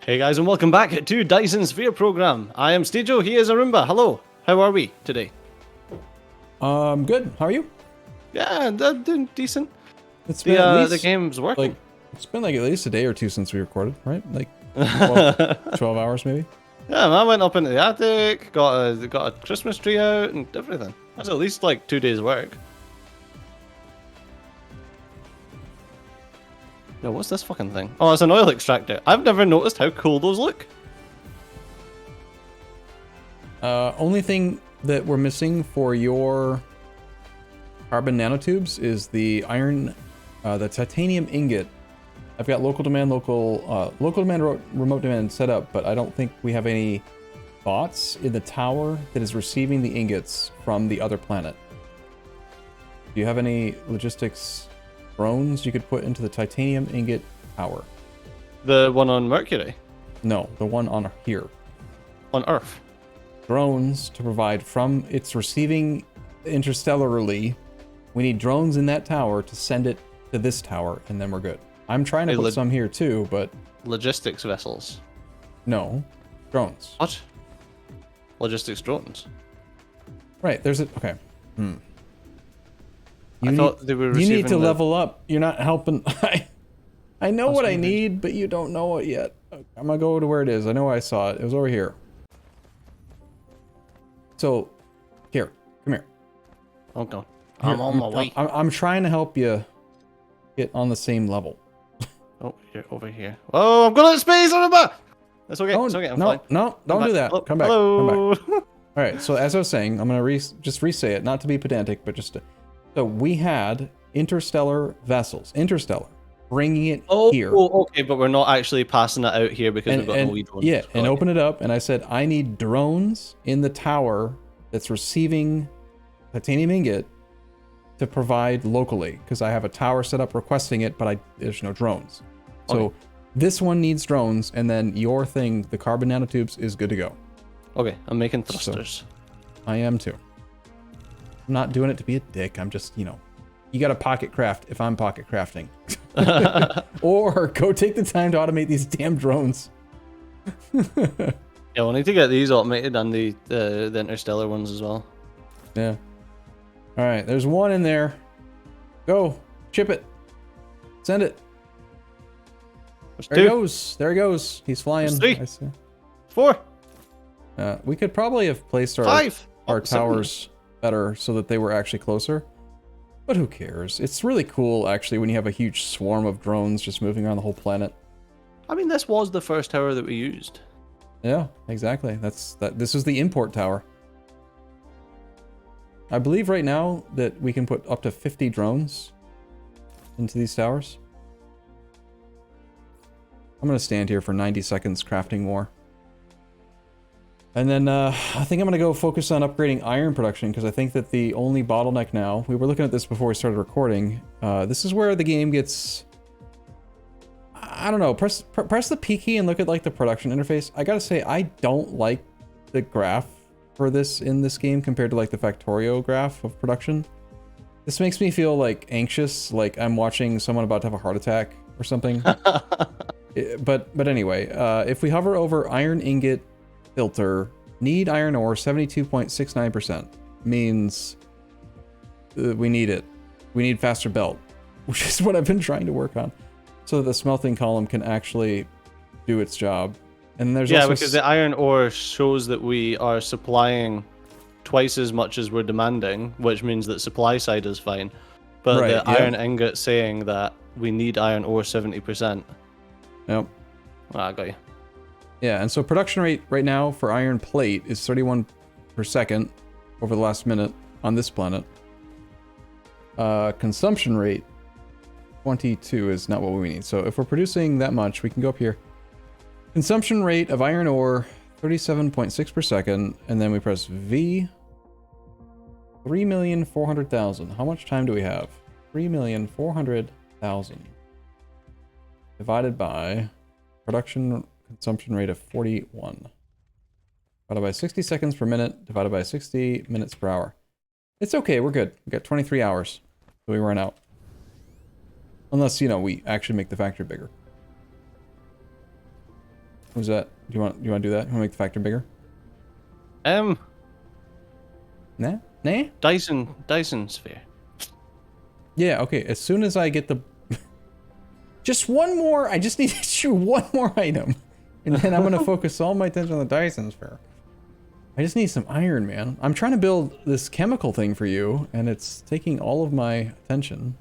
Hey guys, and welcome back to Dyson Sphere Program. I am Steejo, he is Arumba. Hello, how are we today? Good. How are you? Yeah, doing decent. It's been at least, the game's working. like, it's been like at least a day or two since we recorded, right? Like 12 hours maybe? Yeah, man, I went up into the attic, got a Christmas tree out and everything. That's at least like 2 days work. No, what's this fucking thing? Oh, it's an oil extractor. I've never noticed how cool those look. Only thing that we're missing for your carbon nanotubes is the iron, the titanium ingot. I've got local demand, remote demand set up, but I don't think we have any bots in the tower that is receiving the ingots from the other planet. Do you have any logistics drones you could put into the titanium ingot tower? The one on Mercury? No, the one on here. On Earth? Drones to provide from its receiving interstellarly. We need drones in that tower to send it to this tower, and then we're good. I'm trying to put some here too, but... Logistics vessels? No. Drones. What? Logistics drones? Right, there's a... Okay. I thought they were receiving You need to level up. You're not helping. I know what I need, but you don't know it yet. I'm gonna go to where it is. I know I saw it. It was over here. So, here. Come here. Oh god. I'm on my way. I'm trying to help you get on the same level. Oh, you're over here. Oh, I'm going to space, Arumba! That's okay. Oh, it's okay. I'm no, fine. no, don't do that. Hello. Come back. Hello. Come back. All right. So as I was saying, I'm gonna just re-say it, not to be pedantic, but just to. So we had interstellar vessels, bringing it here. Oh, okay, but we're not actually passing it out here because we've got no lead ones. Yeah, and open it up, and I said, I need drones in the tower that's receiving titanium ingot to provide locally, because I have a tower set up requesting it, but there's no drones. So this one needs drones, and then your thing, the carbon nanotubes, is good to go. Okay, I'm making thrusters. So, I am too. I'm not doing it to be a dick. I'm just, you gotta pocket craft if I'm pocket crafting. Or go take the time to automate these damn drones. Yeah, we'll need to get these automated and the interstellar ones as well. Yeah. All right, there's one in there. Go, ship it. Send it. There he goes. There he goes. He's flying. There's 3. 4. We could probably have placed our 5. towers better so that they were actually closer. But who cares? It's really cool, actually, when you have a huge swarm of drones just moving around the whole planet. I mean, this was the first tower that we used. Yeah, exactly. This is the import tower. I believe right now that we can put up to 50 drones into these towers. I'm going to stand here for 90 seconds crafting more. And then I think I'm going to go focus on upgrading iron production, because I think that the only bottleneck now, we were looking at this before we started recording, this is where the game gets, I don't know, press the P key and look at like the production interface. I gotta say, I don't like the graph for this in this game compared to like the Factorio graph of production. This makes me feel like anxious, like I'm watching someone about to have a heart attack or something. But anyway, if we hover over iron ingot filter, need iron ore 72.69%, means we need it. We need faster belt, which is what I've been trying to work on, so that the smelting column can actually do its job. And there's also because the iron ore shows that we are supplying twice as much as we're demanding, which means that supply side is fine. But the iron ingot saying that we need iron ore 70%. Yep. Ah, I got you. Yeah, and so production rate right now for iron plate is 31 per second over the last minute on this planet. Consumption rate 22 is not what we need. So if we're producing that much, we can go up here. Consumption rate of iron ore 37.6 per second, and then we press V. 3,400,000. How much time do we have? 3,400,000 divided by production consumption rate of 41 divided by 60 seconds per minute divided by 60 minutes per hour. It's okay, we're good. We got 23 hours, so we run out. Unless, we actually make the factory bigger. Who's that? Do you want to do that? You want to make the factory bigger? Nah? Dyson sphere. Yeah, okay. As soon as I get the... just one more... I just need to shoot one more item. And then I'm going to focus all my attention on the Dyson sphere. I just need some iron, man. I'm trying to build this chemical thing for you, and it's taking all of my attention.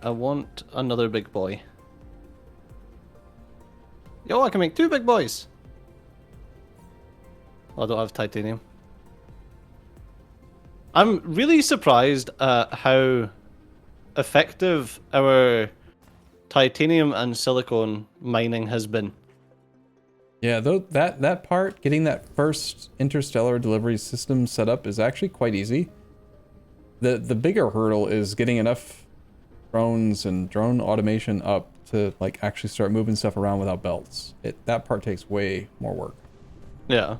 I want another big boy. Yo, I can make 2 big boys! I don't have titanium. I'm really surprised at how effective our titanium and silicone mining has been. Yeah, though that part, getting that first interstellar delivery system set up is actually quite easy. The bigger hurdle is getting enough drones and drone automation up to like actually start moving stuff around without belts. That part takes way more work. Yeah.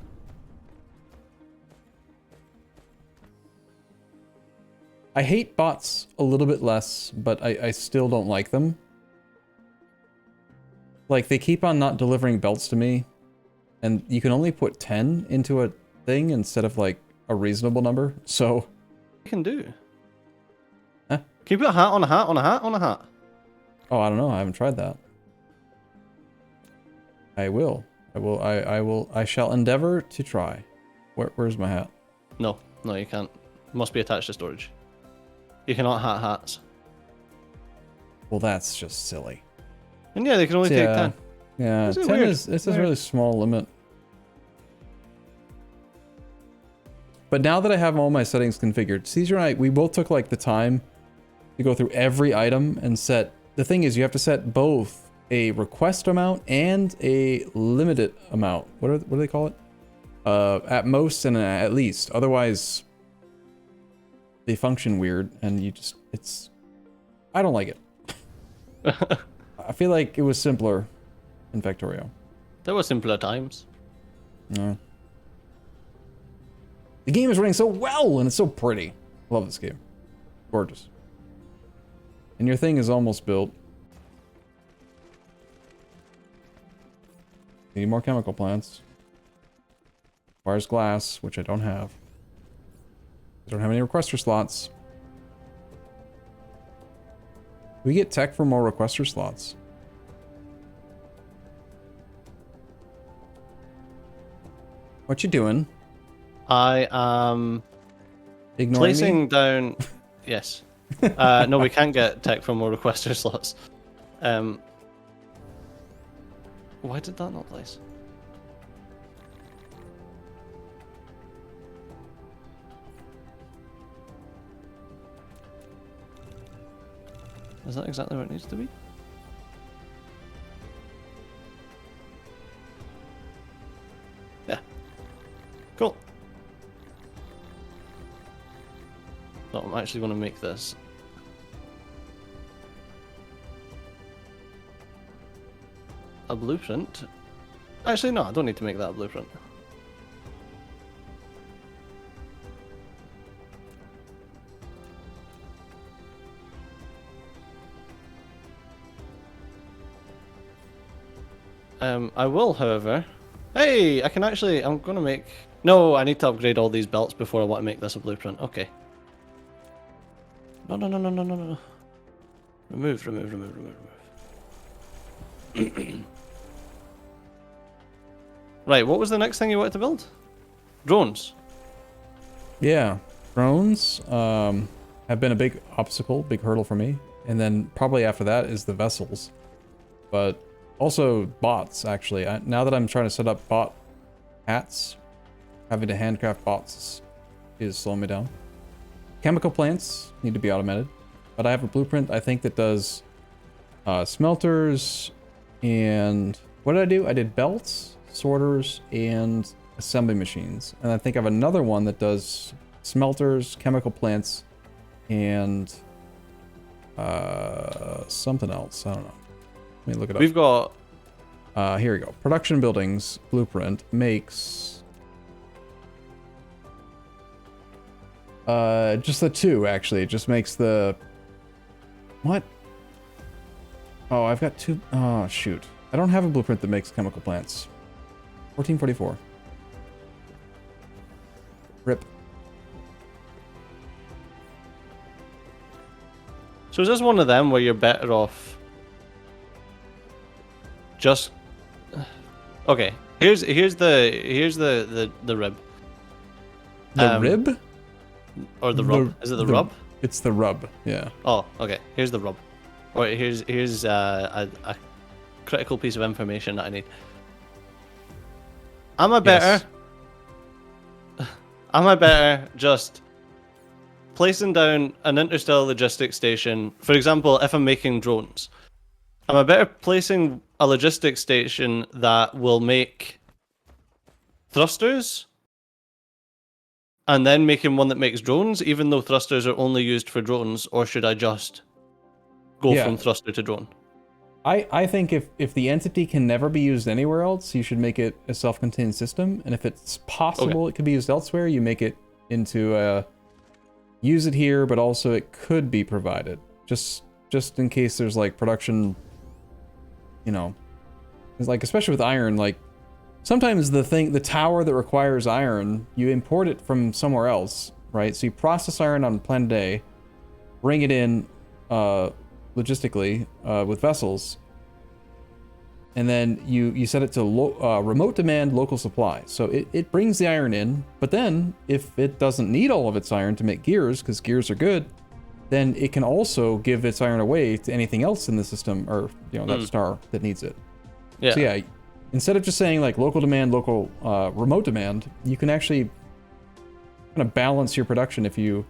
I hate bots a little bit less, but I still don't like them. Like, they keep on not delivering belts to me, and you can only put 10 into a thing instead of like a reasonable number, so... You can do. Huh? Can you put a hat on a hat on a hat on a hat? Oh, I don't know. I haven't tried that. I will. I shall endeavor to try. Where's my hat? No, you can't. It must be attached to storage. You cannot hat hats. Well, that's just silly. And yeah, they can only take 10. Yeah, 10 is a really small limit. But now that I have all my settings configured, Caesar and I, we both took like the time to go through every item and set. The thing is, you have to set both a request amount and a limited amount. What do they call it? At most and at least. Otherwise, they function weird, and you just I don't like it. I feel like it was simpler in Factorio. There were simpler times. No. The game is running so well, and it's so pretty. Love this game. Gorgeous. And your thing is almost built. Need more chemical plants. Requires glass, which I don't have. I don't have any requester slots. We get tech for more requester slots. What you doing? I am ignoring placing me? down. Yes. No, we can't get tech from more requester slots. Why did that not place? Is that exactly where it needs to be? Yeah. Cool. So I'm actually going to make this. A blueprint. Actually, no, I don't need to make that a blueprint. I will, however... Hey, I can actually... I'm going to make... No, I need to upgrade all these belts before I want to make this a blueprint. Okay. No. Remove. Right, what was the next thing you wanted to build? Drones. Yeah, drones have been a big obstacle, big hurdle for me. And then probably after that is the vessels. But also bots, actually. Now that I'm trying to set up bot hats, having to handcraft bots is slowing me down. Chemical plants need to be automated. But I have a blueprint, I think, that does smelters and... What did I do? I did belts, sorters, and assembly machines. And I think I have another one that does smelters, chemical plants, and something else. I don't know. Let me look it up. We've got... here we go. Production buildings blueprint makes... just the 2, actually. It just makes the... What? Oh, I've got 2... Oh, shoot. I don't have a blueprint that makes chemical plants. 1444. Rip. So is this one of them where you're better off just... Okay, here's the rib. The rib? Or the rub? Is it the rub? It's the rub, yeah. Oh, okay. Here's the rub. Or here's a critical piece of information that I need. Am I better just placing down an interstellar logistics station? For example, if I'm making drones, am I better placing a logistics station that will make thrusters and then making one that makes drones, even though thrusters are only used for drones, or should I just go from thruster to drone? I think if the entity can never be used anywhere else, you should make it a self-contained system. And if it's possible it could be used elsewhere, you make it into use it here, but also it could be provided. Just in case there's like production, you know, like especially with iron, like sometimes the tower that requires iron, you import it from somewhere else, right? So you process iron on planet A, bring it in logistically with vessels, and then you set it to remote demand local supply. So it brings the iron in, but then if it doesn't need all of its iron to make gears, because gears are good, then it can also give its iron away to anything else in the system, or that star that needs it. Yeah. So yeah, instead of just saying like local demand, local remote demand, you can actually kind of balance your production if you're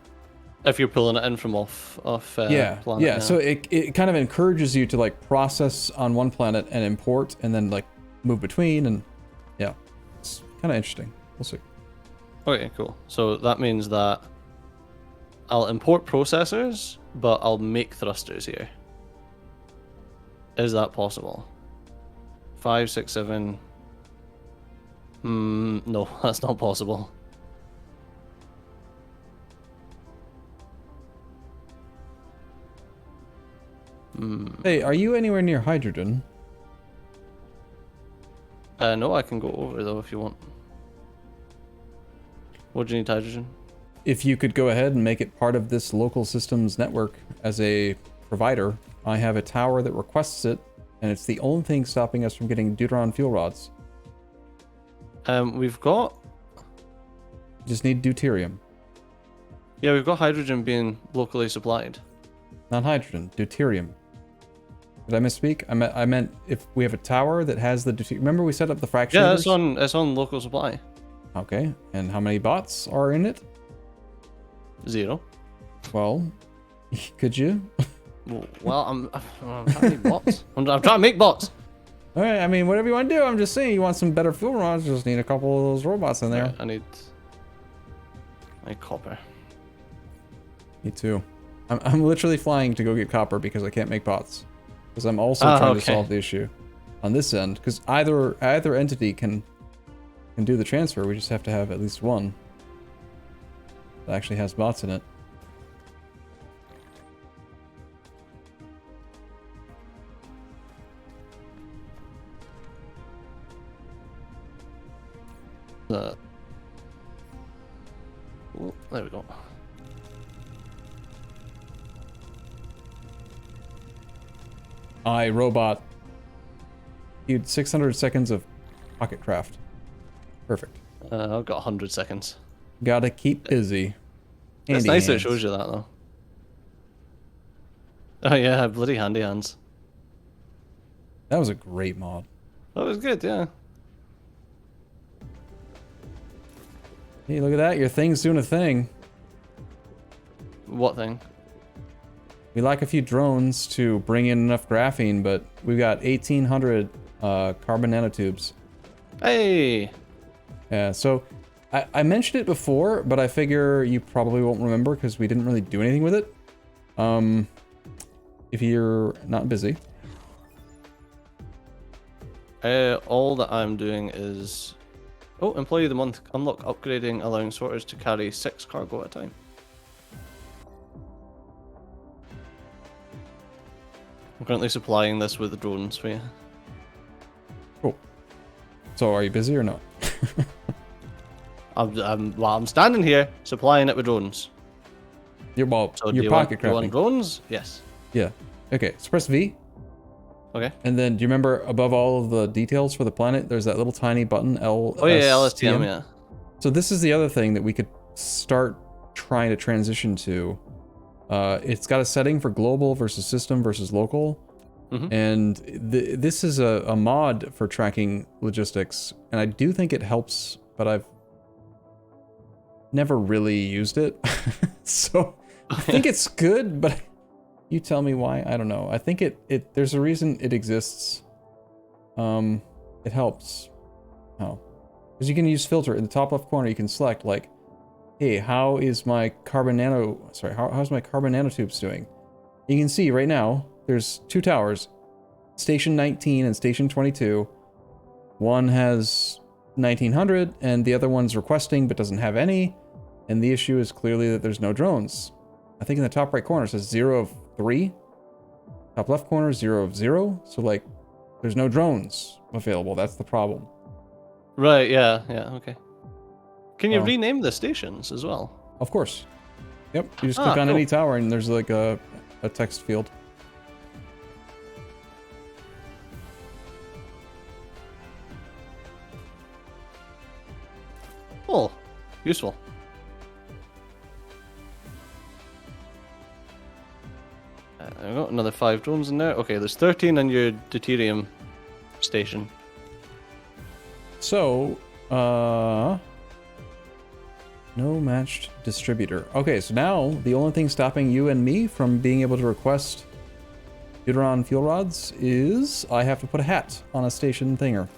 pulling it in from off planet. Yeah. So it kind of encourages you to like process on one planet and import and then like move between, and yeah, it's kind of interesting. We'll see. Okay, cool. So that means that I'll import processors, but I'll make thrusters here. Is that possible? 5, 6, 7. No, that's not possible. Hey, are you anywhere near hydrogen? No, I can go over though if you want. What do you need hydrogen? If you could go ahead and make it part of this local systems network as a provider, I have a tower that requests it, and it's the only thing stopping us from getting deuteron fuel rods. We've got... Just need deuterium. Yeah, we've got hydrogen being locally supplied. Not hydrogen, deuterium. Did I misspeak? I meant if we have a tower that has the deuterium. Remember we set up the fractionators? Yeah, it's on local supply. Okay, and how many bots are in it? 0. Well, could you? Well, I'm trying to make bots. I'm trying to make bots. All right, I mean, whatever you want to do. I'm just saying, you want some better fuel rods, just need a couple of those robots in there. Yeah, I need copper. Me too. I'm literally flying to go get copper because I can't make bots. Because I'm also trying to solve the issue on this end. Because either entity can do the transfer. We just have to have at least one that actually has bots in it. Oh, there we go. Robot. You'd 600 seconds of pocket craft. Perfect. I've got 100 seconds. Gotta keep busy. It's nice that it shows you that, though. Oh yeah, bloody handy hands. That was a great mod. That was good, yeah. Hey, look at that. Your thing's doing a thing. What thing? We lack a few drones to bring in enough graphene, but we've got 1,800 carbon nanotubes. Hey! Yeah, so I mentioned it before, but I figure you probably won't remember because we didn't really do anything with it. If you're not busy. All that I'm doing is... Oh, Employee of the Month. Unlock upgrading, allowing sorters to carry 6 cargo at a time. I'm currently supplying this with drones for you. Cool. So are you busy or not? I'm standing here supplying it with drones. Your So your pocket crafting. You want drones? Yes. Yeah. Okay. So press V. Okay. And then, do you remember above all of the details for the planet, there's that little tiny button, LSTM? Oh yeah, LSTM, yeah. So this is the other thing that we could start trying to transition to. It's got a setting for global versus system versus local. And this is a mod for tracking logistics. And I do think it helps, but I've never really used it. So I think it's good, but you tell me why. I don't know. I think there's a reason it exists. It helps. How? Because you can use filter in the top left corner. You can select like, hey, how's my carbon nanotubes doing? You can see right now there's 2 towers, station 19 and station 22. One has 1900 and the other one's requesting but doesn't have any. And the issue is clearly that there's no drones. I think in the top right corner it says 0 of 3. Top left corner 0 of 0. So like there's no drones available. That's the problem. Right, yeah, okay. Can you rename the stations as well? Of course. Yep, you just click on any tower and there's like a text field. Oh, useful. I've got another 5 drones in there. Okay, there's 13 on your deuterium station. So, no matched distributor. Okay, so now the only thing stopping you and me from being able to request Deuteron fuel rods is I have to put a hat on a station thinger.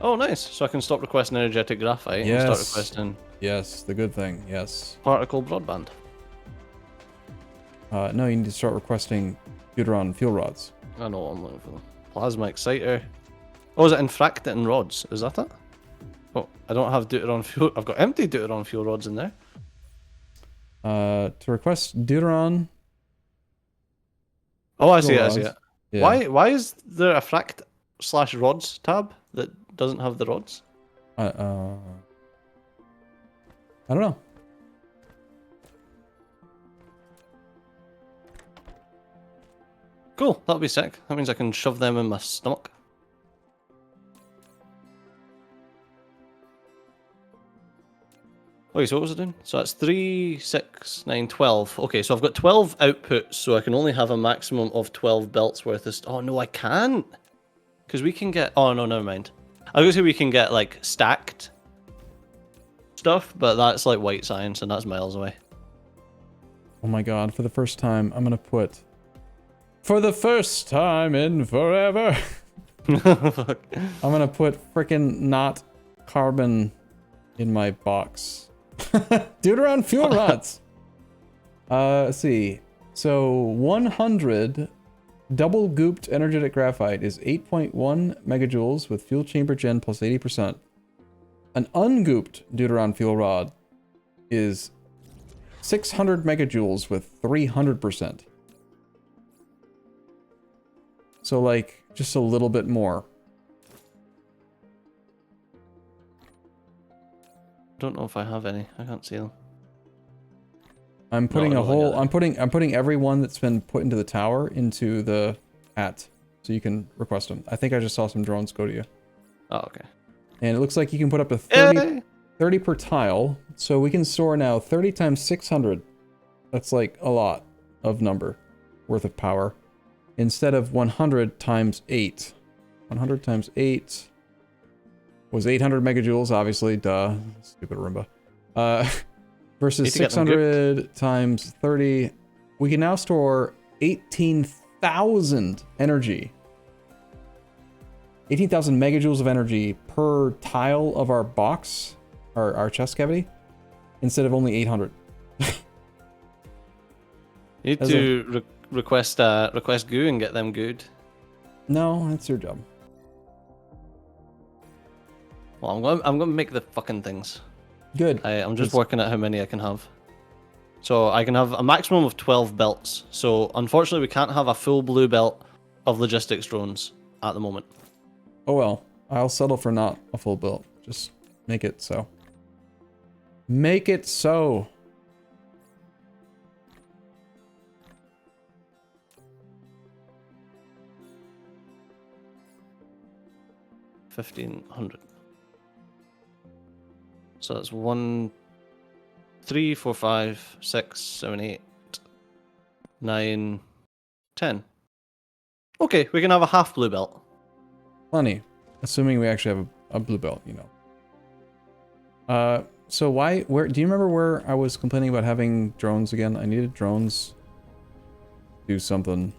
Oh, nice. So I can stop requesting energetic graphite and start requesting... Yes, the good thing, yes. Particle broadband. No, you need to start requesting Deuteron fuel rods. I know what I'm looking for. Plasma exciter. Oh, is it infracting rods? Is that it? Oh, I don't have Deuteron fuel... I've got empty Deuteron fuel rods in there. To request Deuteron... Oh, I see it. Yeah. Why is there a fract/rods tab that doesn't have the rods? I don't know. Cool, that'll be sick. That means I can shove them in my stomach. Okay, so what was I doing? So that's 3, 6, 9, 12. Okay, so I've got 12 outputs, so I can only have a maximum of 12 belts worth of... Oh, no, I can't! Because we can get... Oh, no, never mind. I was going to say we can get, like, stacked stuff, but that's, like, white science, and that's miles away. Oh my god, for the first time, I'm going to put... For the first time in forever! I'm going to put frickin' not carbon in my box. Deuteron fuel rods! Let's see. So, 100 double gooped energetic graphite is 8.1 megajoules with fuel chamber gen plus 80%. An ungooped Deuteron fuel rod is 600 megajoules with 300%. So, like, just a little bit more. Don't know if I have any. I can't see them. I'm putting I'm putting every one that's been put into the tower into the hat, so you can request them. I think I just saw some drones go to you. Oh, okay. And it looks like you can put up to 30 per tile, so we can store now 30 times 600. That's like a lot of number worth of power. Instead of 100 times 8. 100 times 8 was 800 megajoules, obviously, duh. Stupid Arumba. Versus 600 times 30. We can now store 18,000 energy. 18,000 megajoules of energy per tile of our box, our chest cavity, instead of only 800. You need to request goo and get them good. No, that's your job. Well, I'm gonna make the fucking things. Good. I'm just working out how many I can have. So I can have a maximum of 12 belts. So unfortunately, we can't have a full blue belt of logistics drones at the moment. Oh well, I'll settle for not a full belt. Just make it so. Make it so. $1,500. So that's 1, 3, 4, 5, 6, 7, 8, 9, 10. Okay, we can have a half blue belt. Plenty. Assuming we actually have a blue belt, you know. So where, do you remember where I was complaining about having drones again? I needed drones. Do something.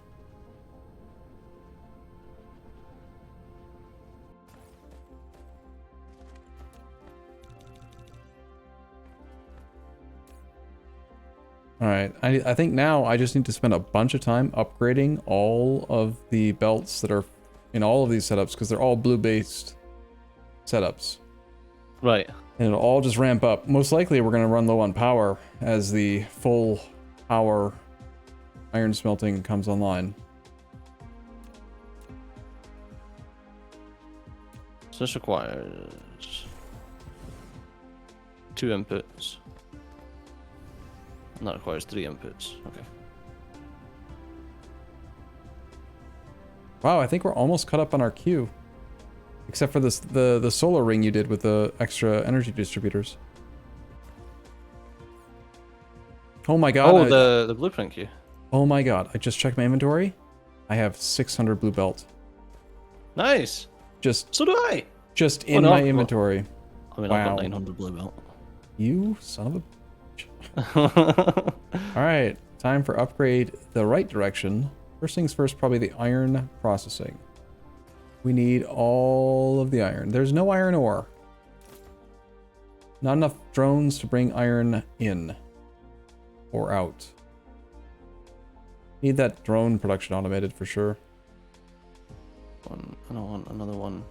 Alright, I think now I just need to spend a bunch of time upgrading all of the belts that are in all of these setups, because they're all blue-based setups. Right. And it'll all just ramp up. Most likely we're going to run low on power as the full power iron smelting comes online. So this requires 2 inputs. And that requires 3 inputs. Okay. Wow, I think we're almost caught up on our queue. Except for this, the solar ring you did with the extra energy distributors. Oh my god. Oh, the blueprint queue. Oh my god, I just checked my inventory. I have 600 blue belt. Nice. So do I. Just in my inventory. I mean, wow. I've got 900 blue belt. You son of a... Alright, time for upgrade the right direction. First things first, probably the iron processing. We need all of the iron. There's no iron ore. Not enough drones to bring iron in. Or out. Need that drone production automated for sure. I don't want another one.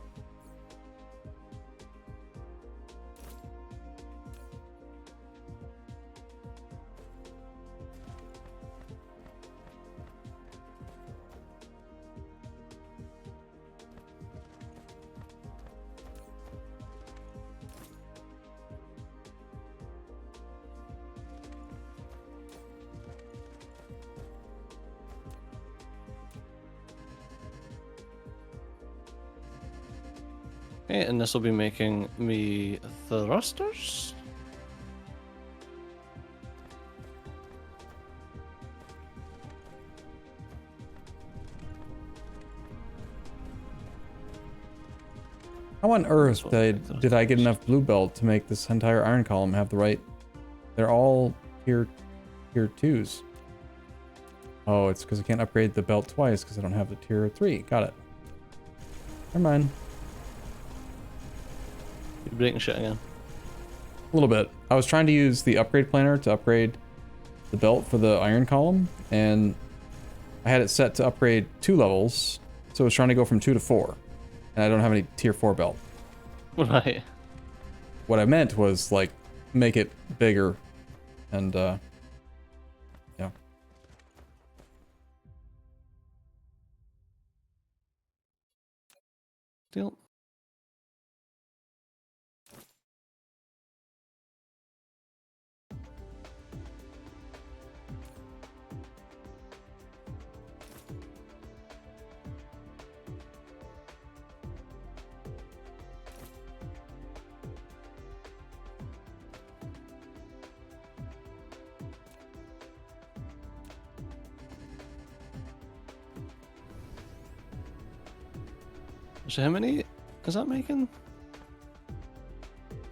Okay, and this will be making me thrusters. How on earth did I get enough blue belt to make this entire iron column have the right... They're all tier 2s. Oh, it's because I can't upgrade the belt twice because I don't have the tier 3. Got it. Never mind. You're breaking shit again. A little bit. I was trying to use the upgrade planner to upgrade the belt for the iron column, and I had it set to upgrade 2 levels, so I was trying to go from 2 to 4. And I don't have any tier 4 belt. Right. What I meant was, like, make it bigger, and, yeah. Deal. So how many is that making?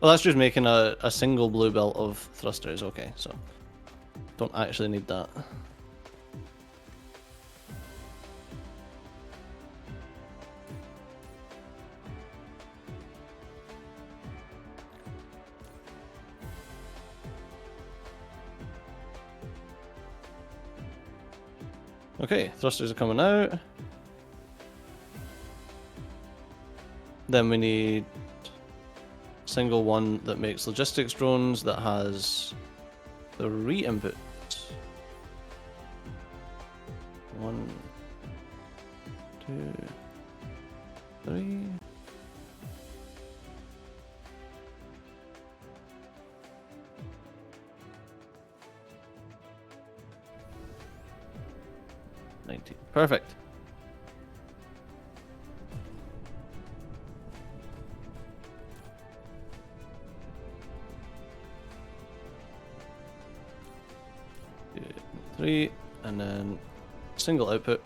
Well, that's just making a single blue belt of thrusters. Okay, so don't actually need that. Okay, thrusters are coming out. Then we need single one that makes logistics drones that has 3 inputs. 1, 2, 3. Perfect. Two, 3, and then single output.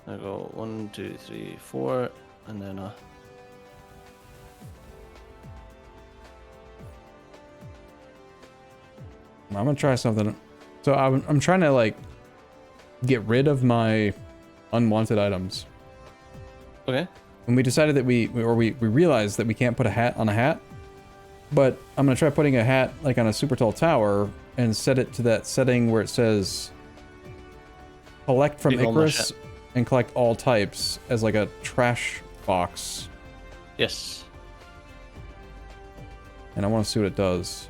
I go 1, 2, 3, 4, and then a. I'm gonna try something. So I'm trying to like get rid of my unwanted items. Okay. And we decided that we realized that we can't put a hat on a hat, but I'm gonna try putting a hat like on a super tall tower and set it to that setting where it says collect from Icarus and collect all types as like a trash box. Yes. And I want to see what it does.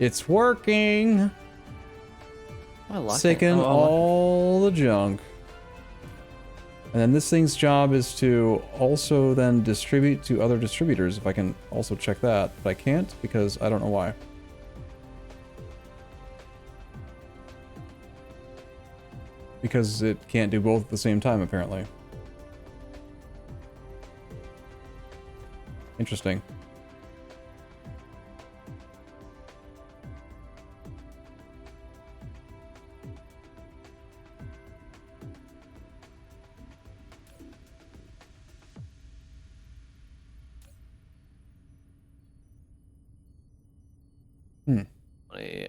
It's working. Sicken all the junk. And then this thing's job is to also then distribute to other distributors, if I can also check that. But I can't because I don't know why. Because it can't do both at the same time, apparently. Interesting.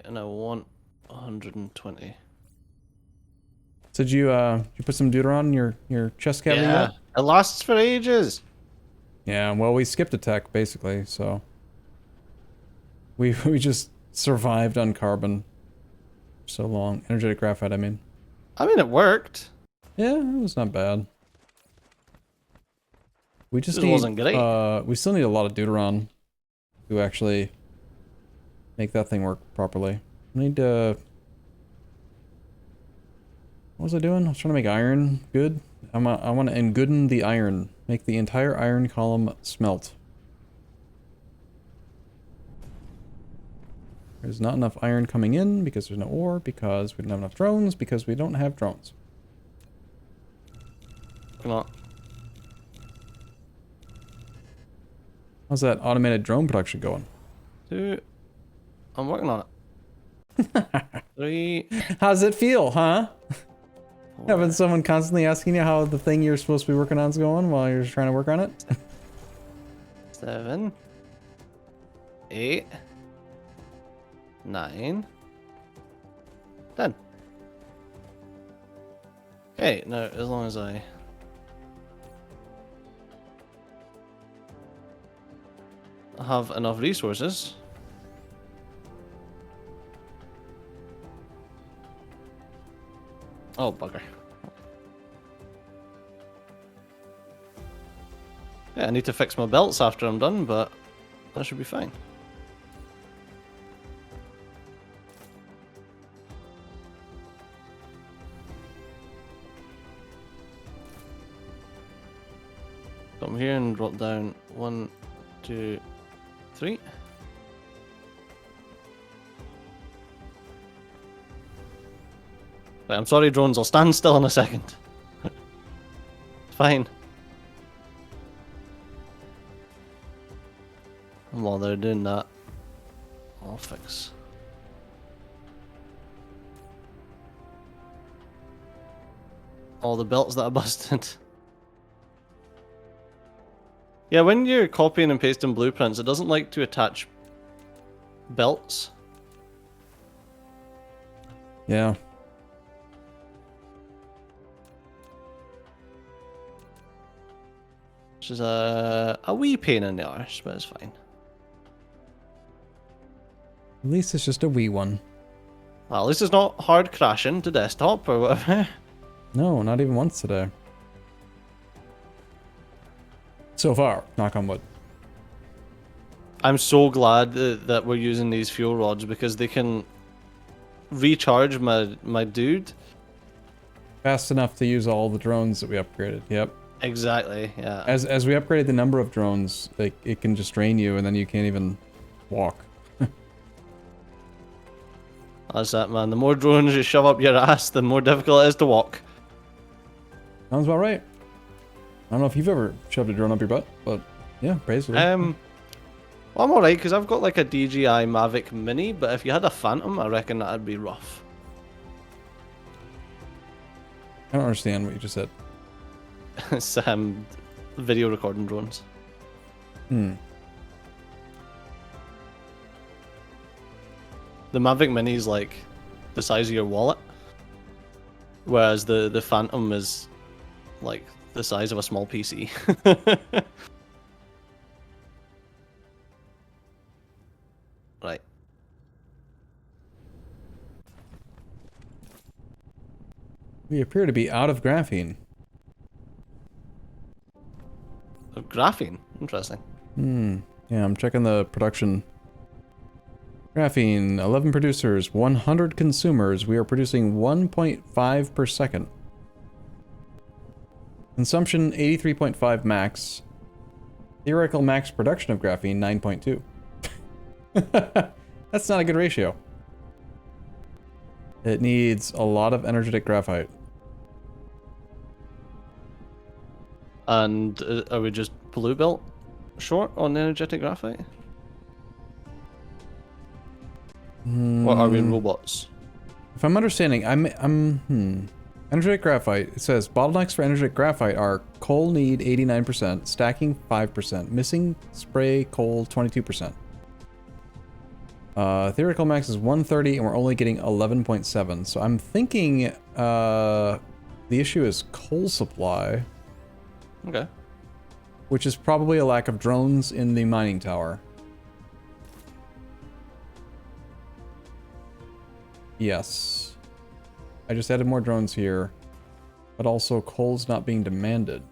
And I want 120. So did you put some deuteron in your chest cavity yet? It lasts for ages. Yeah, well, we skipped a tech basically, so we just survived on carbon for so long. Energetic graphite, I mean. I mean, it worked. Yeah, it was not bad. We just wasn't great. We still need a lot of deuteron to actually make that thing work properly. I need to. What was I doing? I was trying to make iron good. I want to engooden the iron. Make the entire iron column smelt. There's not enough iron coming in because there's no ore, because we don't have enough drones, because we don't have drones. Come on. How's that automated drone production going? 2. I'm working on it. 3. How's it feel, huh? 4. Having someone constantly asking you how the thing you're supposed to be working on is going while you're trying to work on it? 7. 8. 9. 10. Okay, now as long as I have enough resources. Oh, bugger. Yeah, I need to fix my belts after I'm done, but that should be fine. Come here and drop down 1, 2, 3. Right, I'm sorry, drones. I'll stand still in a second. It's fine. And while they're doing that, I'll fix all the belts that I busted. Yeah, when you're copying and pasting blueprints, it doesn't like to attach belts. Yeah. Which is a wee pain in the arse, but it's fine. At least it's just a wee one. Well, at least it's not hard crashing to desktop or whatever. No, not even once today. So far, knock on wood. I'm so glad that we're using these fuel rods because they can recharge my dude. Fast enough to use all the drones that we upgraded. Yep. Exactly. Yeah. As we upgraded the number of drones, like it can just drain you, and then you can't even walk. That's that, man. The more drones you shove up your ass, the more difficult it is to walk. Sounds about right. I don't know if you've ever shoved a drone up your butt, but yeah, basically. Well, I'm alright because I've got like a DJI Mavic Mini, but if you had a Phantom, I reckon that'd be rough. I don't understand what you just said. It's video recording drones. Hmm. The Mavic Mini is like the size of your wallet, whereas the Phantom is like the size of a small PC. Right. We appear to be out of graphene. Graphene, interesting. Yeah, I'm checking the production. Graphene, 11 producers, 100 consumers. We are producing 1.5 per second. Consumption, 83.5 max. Theoretical max production of graphene, 9.2. That's not a good ratio. It needs a lot of energetic graphite. And are we just blue belt short on energetic graphite? Or are we robots? If I'm understanding, energetic graphite, it says bottlenecks for energetic graphite are coal need 89%, stacking 5%, missing spray coal 22%. Theoretical max is 130 and we're only getting 11.7. So I'm thinking the issue is coal supply. Okay. Which is probably a lack of drones in the mining tower. Yes. I just added more drones here. But also coal's not being demanded.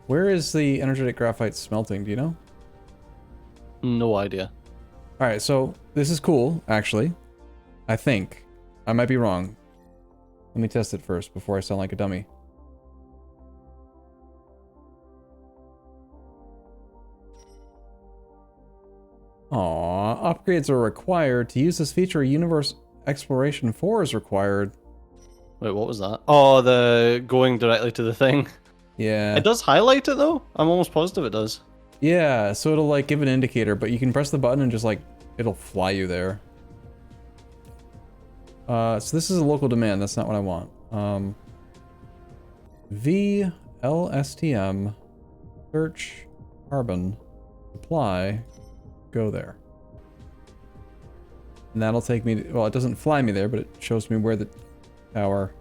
Where is the energetic graphite smelting, do you know? No idea. Alright, so this is cool, actually. I think. I might be wrong. Let me test it first before I sound like a dummy. Aww, upgrades are required. To use this feature, Universe Exploration 4 is required. Wait, what was that? Oh, the going directly to the thing. Yeah. It does highlight it though? I'm almost positive it does. Yeah, so it'll like give an indicator, but you can press the button and just like, it'll fly you there. So this is a local demand, that's not what I want. VLSTM, search, carbon, supply, go there. And that'll take me to, well, it doesn't fly me there, but it shows me where the tower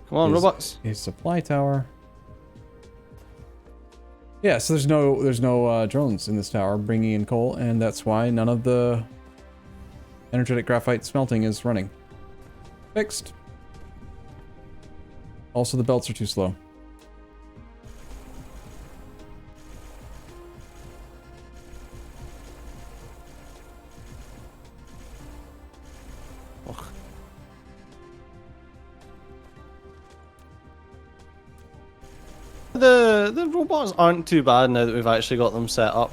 Come on, robots. A supply tower. Yeah, so there's no drones in this tower bringing in coal, and that's why none of the energetic graphite smelting is running. Fixed. Also, the belts are too slow. The robots aren't too bad now that we've actually got them set up.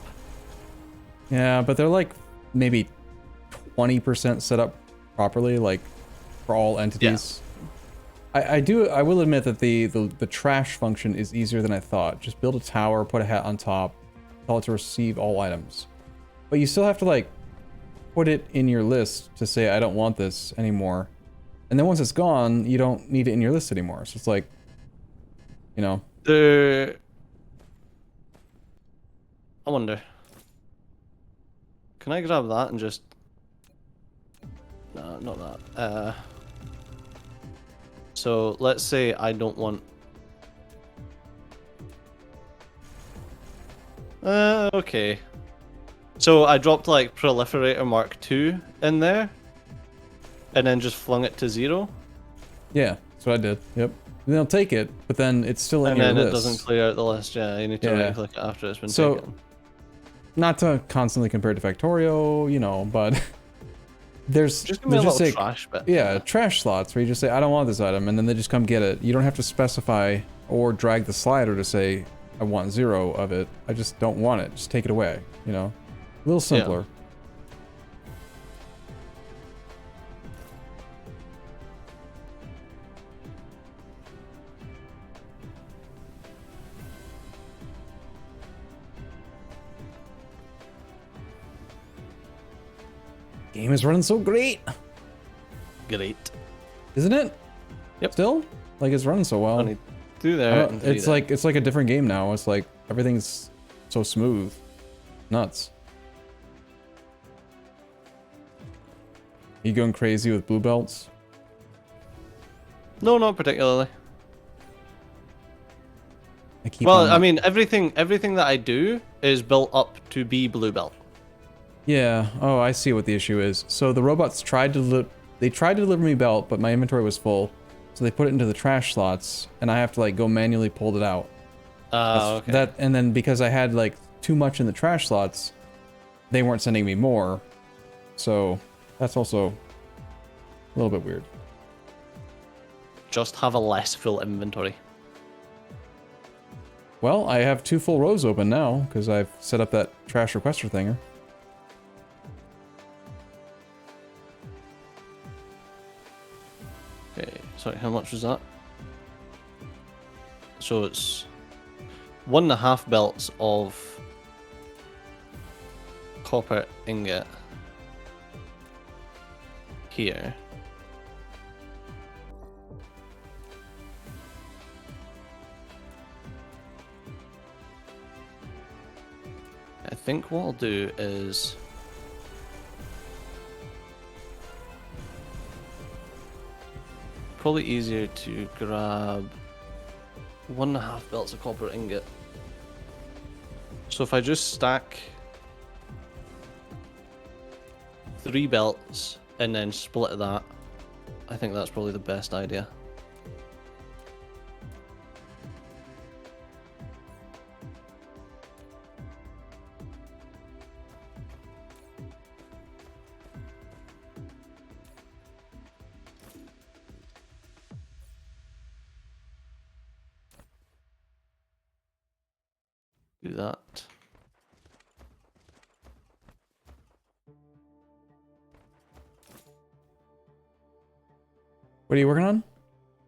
Yeah, but they're like maybe 20% set up properly, like for all entities. Yeah. I will admit that the trash function is easier than I thought. Just build a tower, put a hat on top, tell it to receive all items. But you still have to like put it in your list to say I don't want this anymore. And then once it's gone, you don't need it in your list anymore. So it's like, you know. I wonder. Can I grab that and just... No, not that. So let's say I don't want... Okay. So I dropped like Proliferator Mark II in there. and then just flung it to 0. Yeah, that's what I did. Yep. And they'll take it, but then it's still in your list. And then it doesn't clear out the list. Yeah, you need to right-click it after it's been taken. Not to constantly compare to Factorio, you know, but there's just give me a little trash bit. Yeah, trash slots where you just say, I don't want this item, and then they just come get it. You don't have to specify or drag the slider to say, I want 0 of it. I just don't want it. Just take it away, you know? A little simpler. Yeah. Game is running so great. Great. Isn't it? Yep. Still? Like it's running so well. Through there. It's like a different game now. It's like everything's so smooth. Nuts. You going crazy with blue belts? No, not particularly. I mean, everything that I do is built up to be blue belt. Yeah. Oh, I see what the issue is. So the robots tried to deliver me belt, but my inventory was full. So they put it into the trash slots, and I have to like go manually pull it out. Okay. And then because I had like too much in the trash slots, they weren't sending me more. So that's also a little bit weird. Just have a less full inventory. Well, I have 2 full rows open now because I've set up that trash requester thinger. Okay, sorry, how much was that? So it's 1.5 belts of copper ingot here. I think what I'll do is probably easier to grab 1.5 belts of copper ingot. So if I just stack 3 belts and then split that, I think that's probably the best idea. Do that. What are you working on?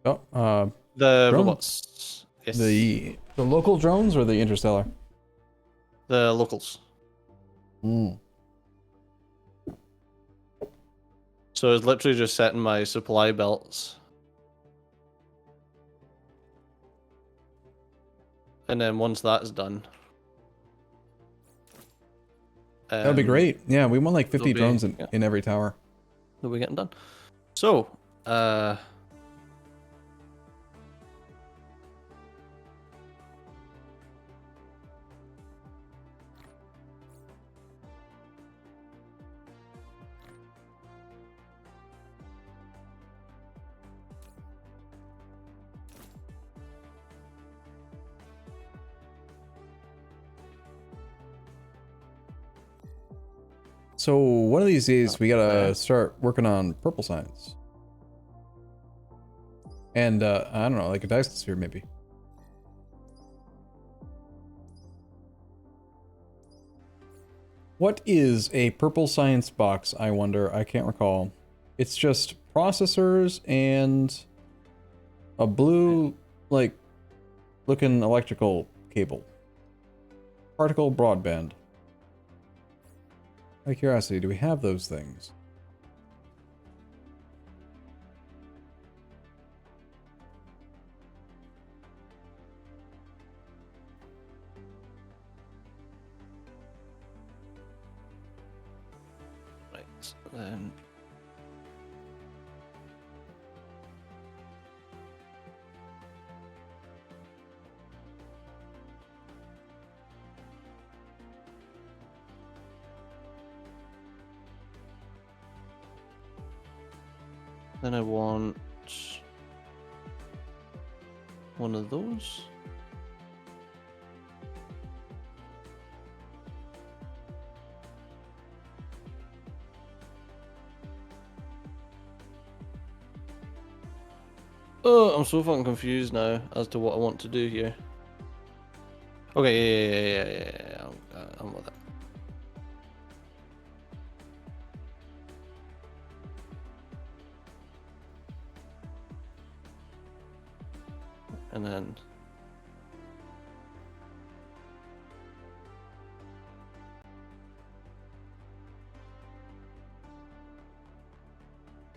Oh, the drone? Robots. Yes. The local drones or the interstellar? The locals. So it's literally just setting my supply belts. And then once that's done, that'd be great. Yeah, we want like 50 drones in every tower. They'll be getting done. So, So one of these days we gotta start working on purple science. And I don't know, like a Dyson sphere maybe. What is a purple science box, I wonder? I can't recall. It's just processors and a blue, like, looking electrical cable. Particle broadband. Out of curiosity, do we have those things? right then. Then I want one of those. Oh, I'm so fucking confused now as to what I want to do here. Okay, yeah. I'm with it. And then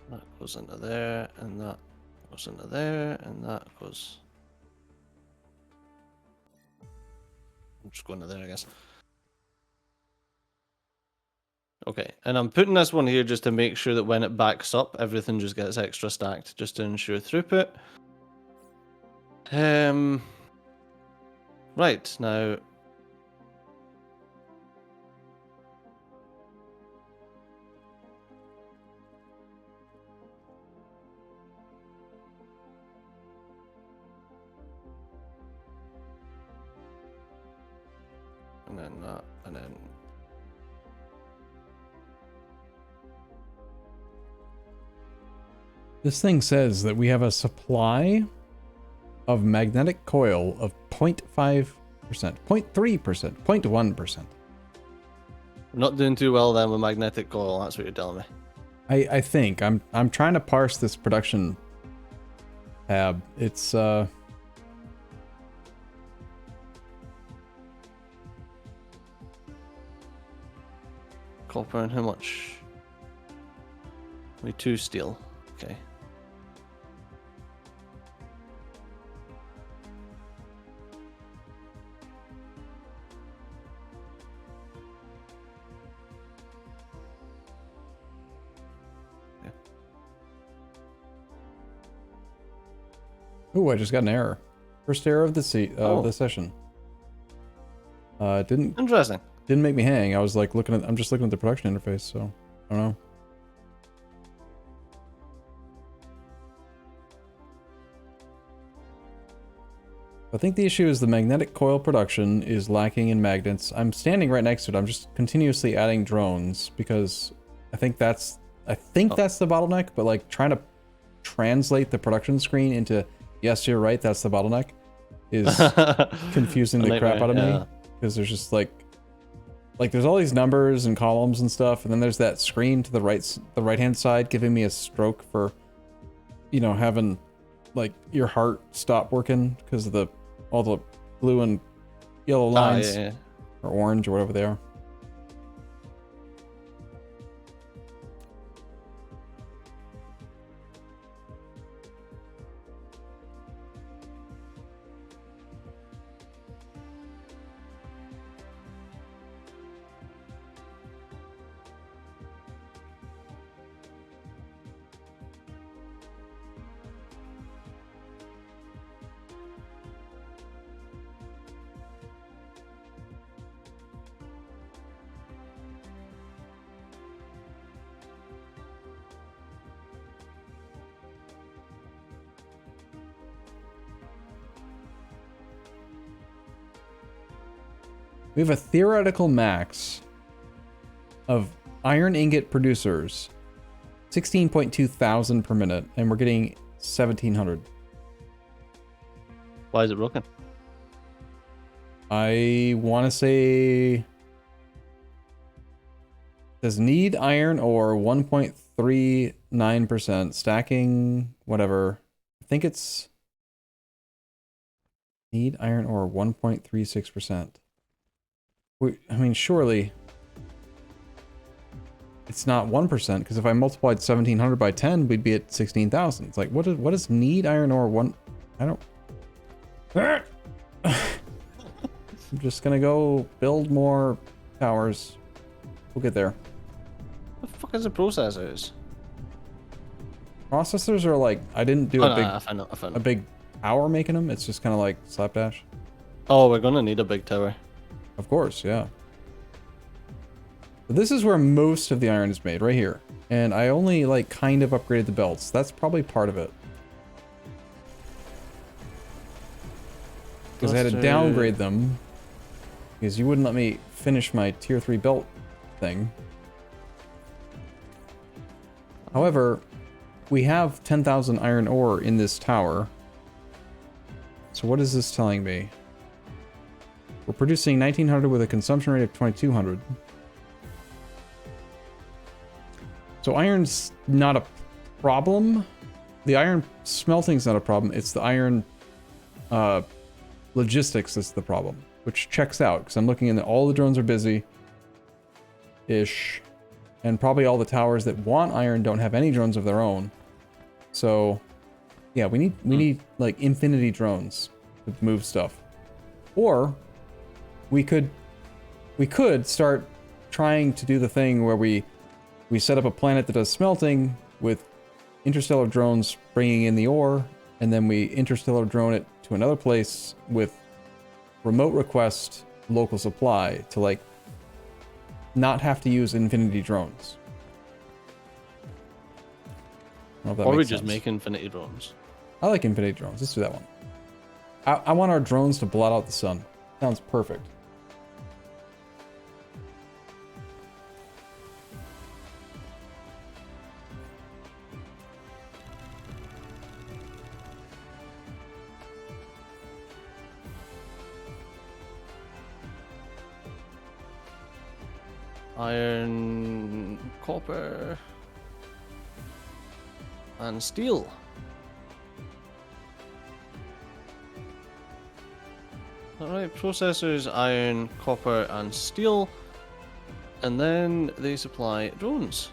that goes into there, and that goes into there, and that goes. I'm just going to there, I guess. Okay, and I'm putting this one here just to make sure that when it backs up, everything just gets extra stacked, just to ensure throughput. Right, now... And then that, and then... This thing says that we have a supply of magnetic coil of 0.5%, 0.3%, 0.1%. We're not doing too well then with magnetic coil, that's what you're telling me. I think. I'm trying to parse this production tab. It's Copper and how much? We 2 steel. Okay. Ooh, I just got an error. First error of the the session. Didn't Interesting. Didn't make me hang. I was like I'm just looking at the production interface, so I don't know. I think the issue is the magnetic coil production is lacking in magnets. I'm standing right next to it. I'm just continuously adding drones because I think that's the bottleneck, but like trying to translate the production screen into yes, you're right, that's the bottleneck is confusing the crap out of me because there's just like there's all these numbers and columns and stuff, and then there's that screen to the right hand side giving me a stroke for, you know, having like your heart stop working because of all the blue and yellow lines or orange or whatever they are. We have a theoretical max of iron ingot producers, 16.2 thousand per minute, and we're getting 1,700. Why is it broken? I want to say... Does need iron ore 1.39%, stacking, whatever. I think it's... Need iron ore 1.36%. I mean, surely it's not 1%, because if I multiplied 1,700 by 10, we'd be at 16,000. It's like, what does need iron ore one? I don't. I'm just gonna go build more towers. We'll get there. What the fuck is a processors? Processors are like, I didn't do I found a big tower making them. It's just kind of like slapdash. Oh, we're gonna need a big tower. Of course, yeah. But this is where most of the iron is made, right here. And I only, like, kind of upgraded the belts. That's probably part of it. Because I had to downgrade them. Because you wouldn't let me finish my tier 3 belt thing. However, we have 10,000 iron ore in this tower. So what is this telling me? We're producing 1900 with a consumption rate of 2200. So iron's not a problem. The iron smelting's not a problem. It's the iron logistics that's the problem, which checks out because I'm looking in that all the drones are busy-ish, and probably all the towers that want iron don't have any drones of their own. So, yeah, we need like infinity drones to move stuff, or we could start trying to do the thing where we set up a planet that does smelting with interstellar drones bringing in the ore, and then we interstellar drone it to another place with remote request local supply to, like, not have to use infinity drones. Or we just make infinity drones. I like infinity drones. Let's do that one. I want our drones to blot out the sun. Sounds perfect. Iron, copper, and steel. Alright, processors, iron, copper, and steel. And then they supply drones.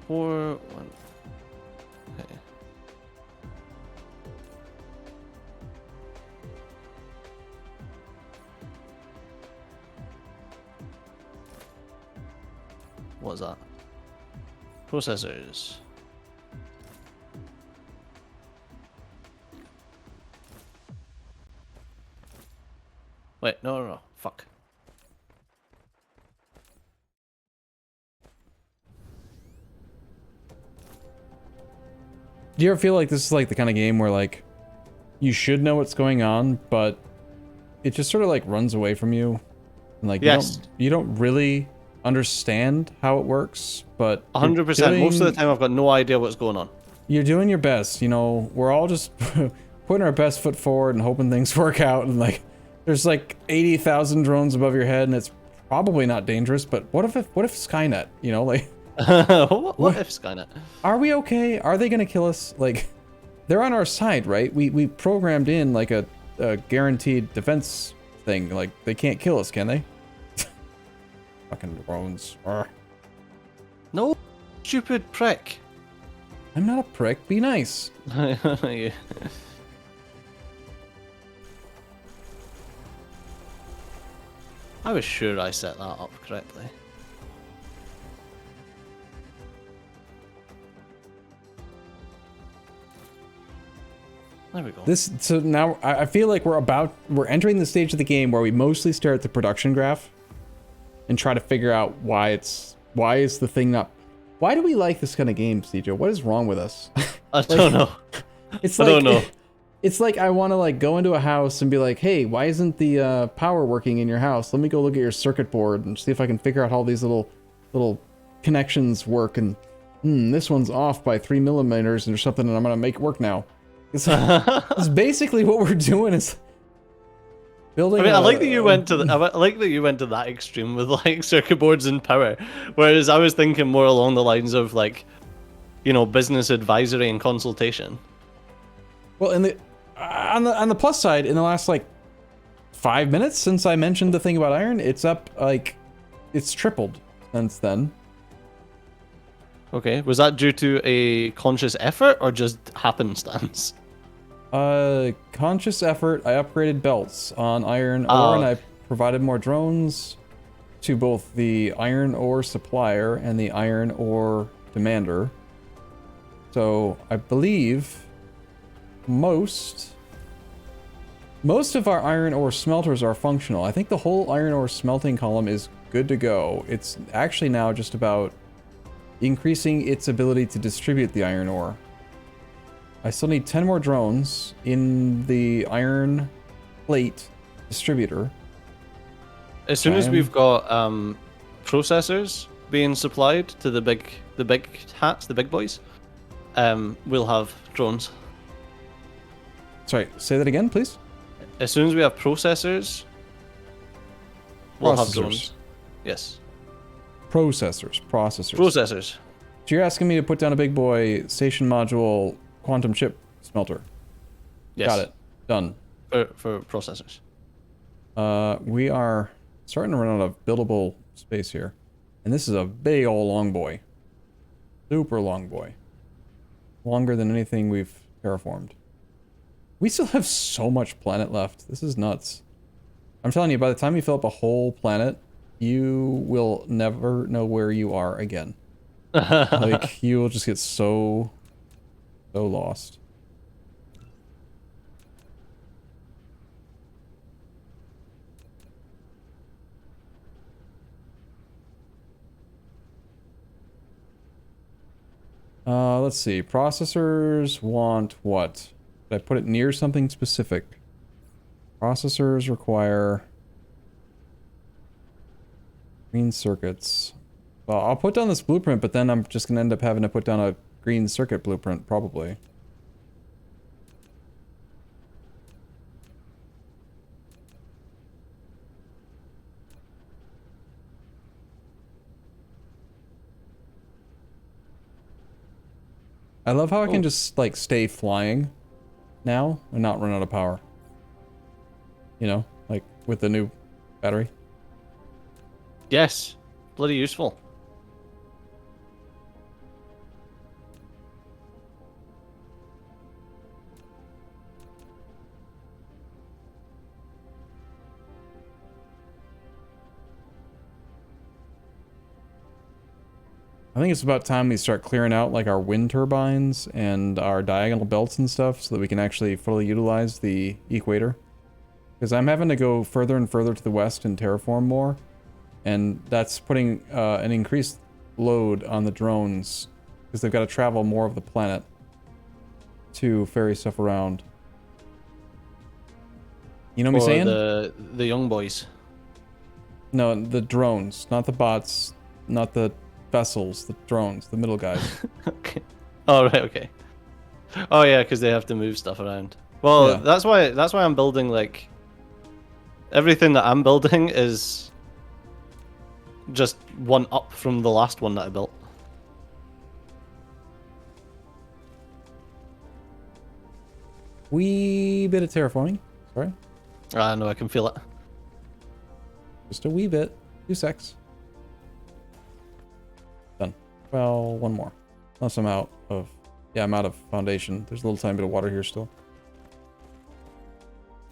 One. Okay. What is that? Processors. Wait, no. Fuck. Do you ever feel like this is like the kind of game where, like, you should know what's going on, but it just sort of like runs away from you? And, like, yes. You don't really understand how it works, but 100%. Most of the time I've got no idea what's going on. You're doing your best, you know. We're all just putting our best foot forward and hoping things work out, and, like, there's like 80,000 drones above your head and it's probably not dangerous, but what if Skynet, you know, like what if Skynet? Are we okay? Are they gonna kill us? Like, they're on our side, right? We programmed in like a guaranteed defense thing. Like, they can't kill us, can they? Fucking drones. Arrgh. No, stupid prick. I'm not a prick. Be nice. Yeah. I was sure I set that up correctly. There we go. So now I feel like we're entering the stage of the game where we mostly stare at the production graph and try to figure out why is the thing not. Why do we like this kind of game, Steejo? What is wrong with us? I don't know. It's I like, don't know. It's like I want to, like, go into a house and be like, hey, why isn't the power working in your house? Let me go look at your circuit board and see if I can figure out how these little connections work. And this one's off by 3 millimeters or something, and I'm gonna make it work now. It's basically what we're doing is building. I mean, I like that you went to that extreme with, like, circuit boards and power, whereas I was thinking more along the lines of, like, you know, business advisory and consultation. Well, on the plus side, in the last, like, 5 minutes since I mentioned the thing about iron, it's up, like, it's tripled since then. Okay, was that due to a conscious effort or just happenstance? Conscious effort. I upgraded belts on iron ore, and I provided more drones to both the iron ore supplier and the iron ore demander. So I believe most Most of our iron ore smelters are functional. I think the whole iron ore smelting column is good to go. It's actually now just about increasing its ability to distribute the iron ore. I still need 10 more drones in the iron plate distributor. As soon as we've got processors being supplied to the big hats, the big boys, we'll have drones. Sorry, say that again, please. As soon as we have processors, we'll have drones. Yes. Processors. Processors. So you're asking me to put down a big boy station module quantum chip smelter? Yes. Got it. Done. For processors. We are starting to run out of buildable space here. And this is a big old long boy. Super long boy. Longer than anything we've terraformed. We still have so much planet left. This is nuts. I'm telling you, by the time you fill up a whole planet, you will never know where you are again. Like, you will just get so lost. Let's see. Processors want what? Did I put it near something specific? Processors require green circuits. Well, I'll put down this blueprint, but then I'm just going to end up having to put down a green circuit blueprint, probably. I love how I can just, like, stay flying now and not run out of power. You know, like, with the new battery. Yes. Bloody useful. I think it's about time we start clearing out like our wind turbines and our diagonal belts and stuff so that we can actually fully utilize the equator. Because I'm having to go further and further to the west and terraform more. And that's putting an increased load on the drones because they've got to travel more of the planet to ferry stuff around. You know what I'm saying? The young boys. No, the drones, not the bots, not the vessels, the drones, the middle guys. Okay. Oh right, okay. Oh yeah, because they have to move stuff around. Well, yeah. That's why I'm building like everything that I'm building is just one up from the last one that I built. Wee bit of terraforming. Sorry. I know, I can feel it. Just a wee bit. 2 secs. Done. Well, one more. Unless I'm out of... Yeah, I'm out of foundation. There's a little tiny bit of water here still.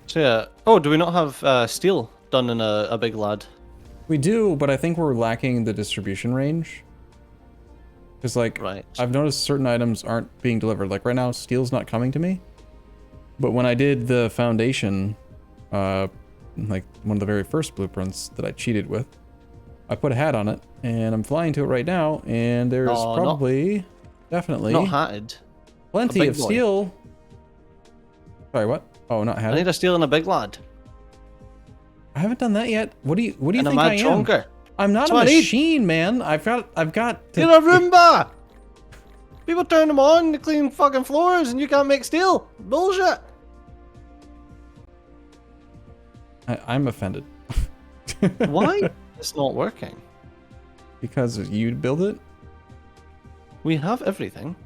So yeah. Oh, do we not have steel done in a big lad? We do, but I think we're lacking the distribution range. Because, like, right. I've noticed certain items aren't being delivered. Like, right now, steel's not coming to me. But when I did the foundation, like, one of the very first blueprints that I cheated with, I put a hat on it, and I'm flying to it right now, and there's probably, definitely... Not hatted. Plenty of steel. Sorry, what? Oh, not hatted? I need a steel and a big lad. I haven't done that yet. What do you think I am? Chonker. I'm not a machine, man. I've got to... You're a Roomba! People turn them on to clean fucking floors and you can't make steel. Bullshit. I'm offended. Why? It's not working. Because you build it? We have everything.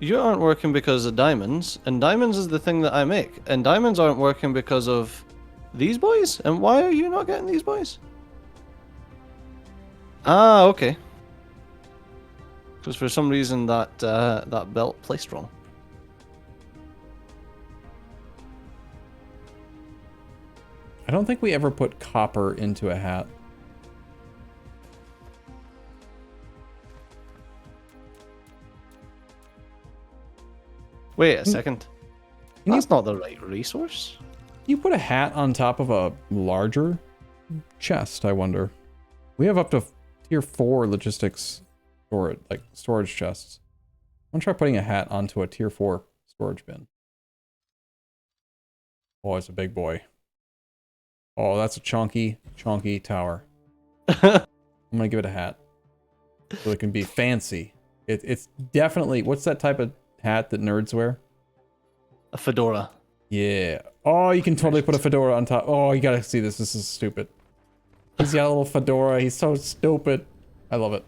You aren't working because of diamonds, and diamonds is the thing that I make. And diamonds aren't working because of these boys? And why are you not getting these boys? Ah, okay. Because for some reason that that belt placed wrong. I don't think we ever put copper into a hat. Wait a second. That's not the right resource. You put a hat on top of a larger chest, I wonder. We have up to tier 4 logistics storage chests. I'm gonna try putting a hat onto a tier 4 storage bin. Oh, it's a big boy. Oh, that's a chonky tower. I'm gonna give it a hat. So it can be fancy. It's definitely, what's that type of hat that nerds wear? A fedora. Yeah. Oh, you can totally put a fedora on top. Oh, you gotta see this. This is stupid. He's got a little fedora. He's so stupid. I love it.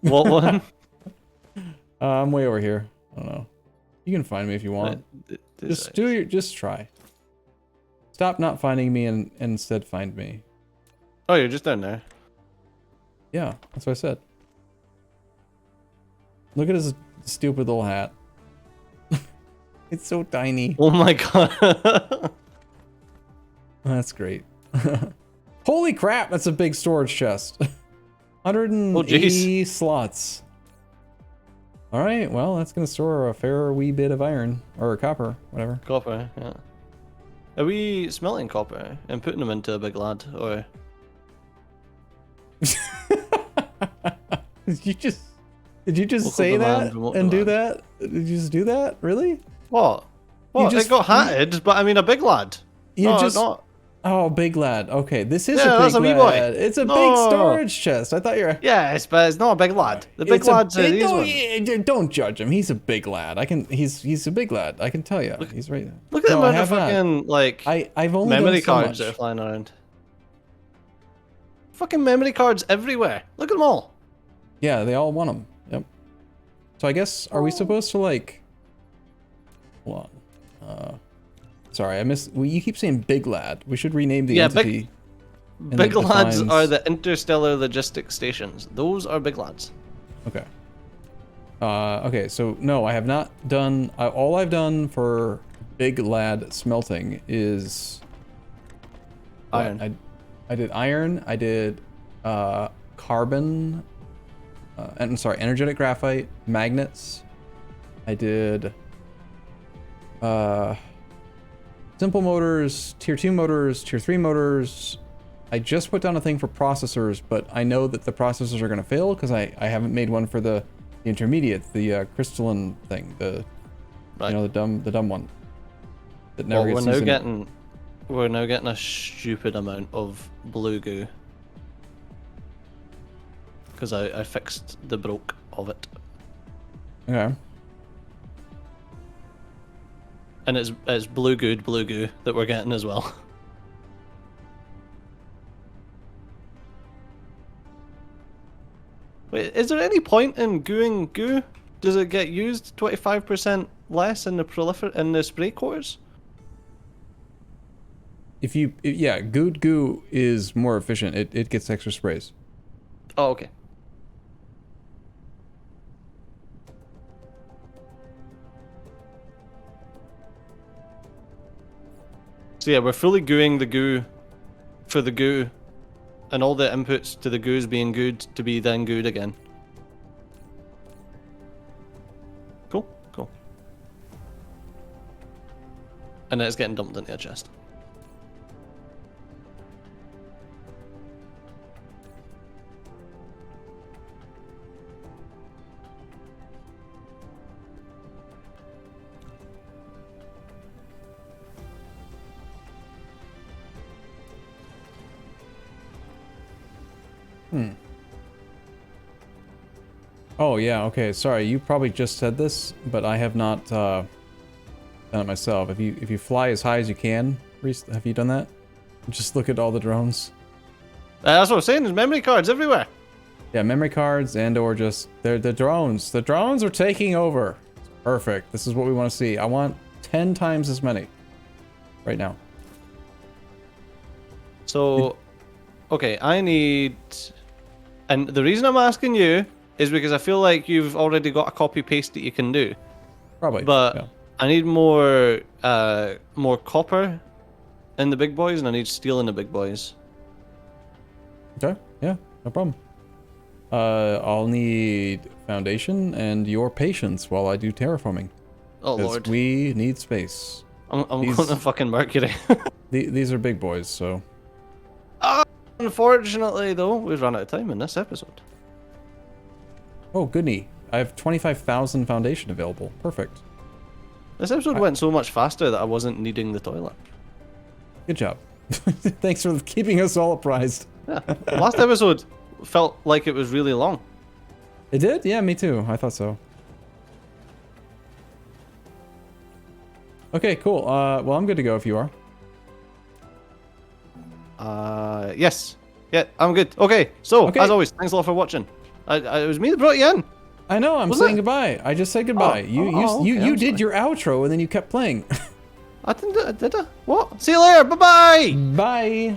What one? I'm way over here. I don't know. You can find me if you want. Just try. Stop not finding me and instead find me. Oh, you're just down there. Yeah, that's what I said. Look at his stupid little hat. It's so tiny. Oh my god. That's great. Holy crap, that's a big storage chest. 180 slots. Alright, well, that's going to store a fair wee bit of iron. Or copper, whatever. Copper, yeah. Are we smelting copper and putting them into a big lad, or...? Did you just say that and do that? Did you just do that? Really? What? Well, it got hatted, but I mean a big lad. Oh, big lad. Okay, this is a big lad. Wee boy. It's a big storage chest. I thought you were... Yes, but it's not a big lad. The big lad's these ones. Don't judge him. He's a big lad. He's a big lad. I can tell you. He's right there. Look at the amount of fucking, like, I've only memory done so cards much. that are flying around. Fucking memory cards everywhere. Look at them all. Yeah, they all want them. Yep. So I guess, are we supposed to, like... Hold on. Sorry, I missed... Well, you keep saying big lad. We should rename the entity. Big lads are the interstellar logistics stations. Those are big lads. Okay. Okay, so no, I have not done... all I've done big lad smelting is... Iron. I did iron, I did carbon... I'm sorry, energetic graphite, magnets. I did... simple motors, tier 2 motors, tier 3 motors. I just put down a thing for processors, but I know that the processors are going to fail because I haven't made one for the intermediate, the crystalline thing, you know, the dumb one. That never gets used. We're now getting a stupid amount of blue goo. Because I fixed the broke of it. Okay. And it's blue goo that we're getting as well. Wait, is there any point in gooing goo? Does it get used 25% less in the spray cores? Yeah, good goo is more efficient. It gets extra sprays. Oh, okay. So yeah, we're fully gooing the goo for the goo, and all the inputs to the goos being good to be then gooed again. Cool. And then it's getting dumped into a chest. Oh yeah, okay. Sorry, you probably just said this, but I have not done it myself. If you fly as high as you can, have you done that? Just look at all the drones. That's what I'm saying. There's memory cards everywhere. Yeah, memory cards or just the drones. The drones are taking over. Perfect. This is what we want to see. I want 10 times as many right now. So, okay, I need... And the reason I'm asking you is because I feel like you've already got a copy-paste that you can do. Probably. But yeah. I need more copper in the big boys, and I need steel in the big boys. Okay, yeah, no problem. I'll need foundation and your patience while I do terraforming. Oh, Lord. We need space. I'm going to fucking Mercury. These are big boys, so. Unfortunately, though, we've run out of time in this episode. Oh, goodney. I have 25,000 foundation available. Perfect. This episode went so much faster that I wasn't needing the toilet. Good job. Thanks for keeping us all apprised. Yeah. Last episode felt like it was really long. It did? Yeah, me too. I thought so. Okay, cool. Well, I'm good to go if you are. Yes. Yeah, I'm good. Okay, so, as always, thanks a lot for watching. It was me that brought you in. I know, I'm saying goodbye. I just said goodbye. You did your outro and then you kept playing. I didn't, did I? What? See you later. Bye-bye. Bye.